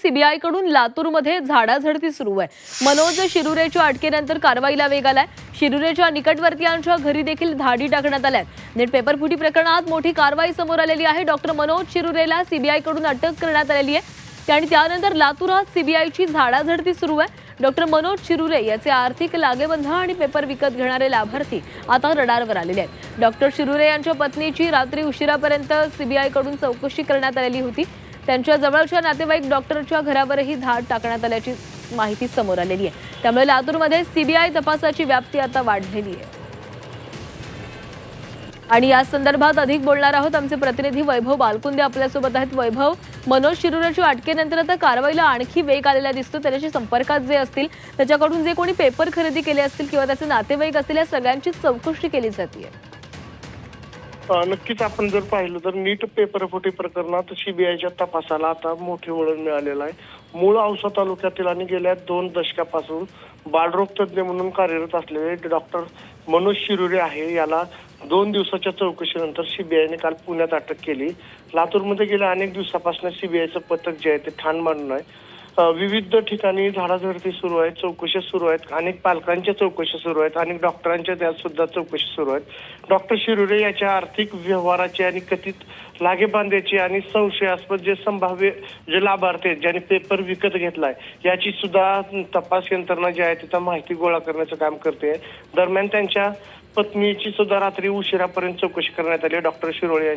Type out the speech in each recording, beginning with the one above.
CBI कडून लातूरमध्ये झाडाझडती सुरू आहे। मनोज शिरुरेच्या अटकेनंतर कारवाईला वेग आलाय। शिरुरेच्या निकटवर्तीयांच्या घरी देखील धाडी टाकण्यात आल्यात। नेट पेपरफुटी प्रकरणात मोठी कारवाई समोर आलेली आहे। डॉक्टर मनोज शिरुरेला सीबीआय कडून अटक करण्यात आलेली आहे आणि त्यानंतर लातूरात सीबीआयची झाडाझडती सुरू आहे। डॉक्टर मनोज शिरुरे याचे आर्थिक लागेबंध आणि पेपर विकत घेणारे लाभार्थी आता रडारवर आलेले आहेत। डॉक्टर शिरुरे यांच्या पत्नीची रात्री उशिरापर्यंत सीबीआय कडून चौकशी करण्यात आलेली होती। त्यांच्या जवळच्या नातेवाईक डॉक्टरच्या घरावरही धाड टाकण्यात आल्याची माहिती समोर आलेली आहे। त्यामुळे लातूरमध्ये सीबीआय तपासाची व्याप्ती आता वाढलेली आहे आणि या संदर्भात अधिक बोलणार आहोत। आमचे प्रतिनिधी वैभव बालकुंदे आपल्यासोबत आहेत। वैभव, मनोज शिरुरेच्या अटकेनंतर आता कारवाईला आणखी वेग आलेला दिसतो। त्याच्याशी संपर्कात जे असतील, त्याच्याकडून जे कोणी पेपर खरेदी केले असतील किंवा त्याचे नातेवाईक असतील, या सगळ्यांची चौकशी केली जाते। नक्कीच आपण जर पाहिलं तर नीट पेपरफुटी प्रकरणात सीबीआयच्या तपासाला आता मोठे वळण मिळालेलं आहे। मूळ औसा तालुक्यातील आणि गेल्या 2 दशकापासून बालरोग तज्ज्ञ म्हणून कार्यरत असलेले डॉक्टर मनोज शिरुरे आहे, याला 2 दिवसाच्या चौकशीनंतर सीबीआयने काल पुण्यात अटक केली। लातूरमध्ये गेल्या अनेक दिवसापासून सीबीआयचं पथक जे आहे ते ठाण मांडून आहे। विविध ठिकाणी झाडाझडती सुरू आहेत, चौकशी सुरू आहेत, अनेक पालकांच्या चौकशी सुरू आहेत, अनेक डॉक्टरांच्या त्यात सुद्धा चौकशी सुरू आहेत। डॉक्टर शिरुरे याच्या आर्थिक व्यवहाराची आणि कथित लागेबांध्याची आणि संशयास्पद जे संभाव्य जे लाभार्थी आहेत ज्यांनी पेपर विकत घेतलाय याची सुद्धा तपास यंत्रणा जी आहे तिथं माहिती गोळा करण्याचं काम करते। दरम्यान त्यांच्या पत्नीची सुद्धा रात्री उशिरापर्यंत चौकशी करण्यात आली। डॉक्टर शिरोळे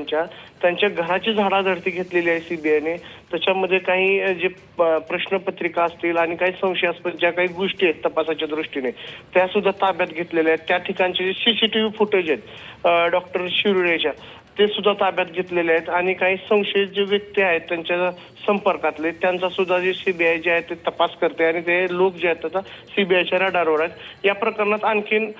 त्यांच्या घराची झाडाझडती घेतलेली आहे सीबीआयने। त्याच्यामध्ये काही जे प्रश्नपत्रिका असतील आणि काही संशयास्पद ज्या काही गोष्टी आहेत तपासाच्या दृष्टीने त्या सुद्धा ताब्यात घेतलेल्या आहेत। त्या ठिकाणचे जे सीसीटीव्ही फुटेज आहेत डॉक्टर शिरुरेच्या ते सुद्धा ताब्यात घेतलेले आहेत आणि काही संशयित जे व्यक्ती आहेत त्यांच्या संपर्कातले त्यांचा सुद्धा जे सीबीआय जे आहे ते तपास करते आणि ते लोक जे आहेत आता सीबीआयच्या रडारवर आहेत। या प्रकरणात आणखीन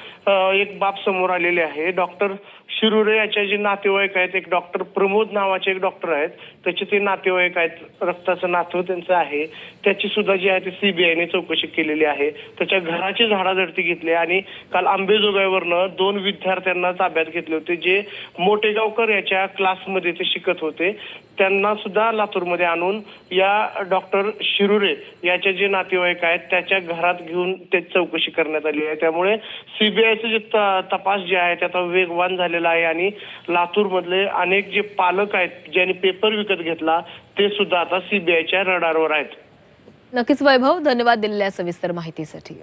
एक बाब समोर आलेली आहे। डॉक्टर शिरुरे याचे जे नातेवाईक आहेत, एक डॉक्टर प्रमोद नावाचे एक डॉक्टर आहेत, त्याचे ते नातेवाईक आहेत, रक्ताचं नातं त्यांचं आहे, त्याची सुद्धा जी आहे ते सीबीआयने चौकशी केलेली आहे। त्याच्या घराची झाडाझडती घेतली आणि काल अंबेजोगाईवरनं 2 विद्यार्थ्यांना ताब्यात घेतले होते जे मोठेगावकर याच्या क्लासमध्ये ते शिकत होते। त्यांना सुद्धा लातूरमध्ये आणून या डॉक्टर शिरुरे याचे जे नातेवाईक आहेत त्याच्या घरात घेऊन ते चौकशी करण्यात आली आहे। त्यामुळे सीबीआयचे जे तपास जे आहे त्याचा वेगवान झालेला आहे आणि लातूरमधले अनेक जे पालक आहेत ज्यांनी पेपर विकत घेतला ते सुद्धा आता सीबीआयच्या रडारवर आहेत। नक्कीच वैभव, धन्यवाद दिलेल्या सविस्तर माहितीसाठी।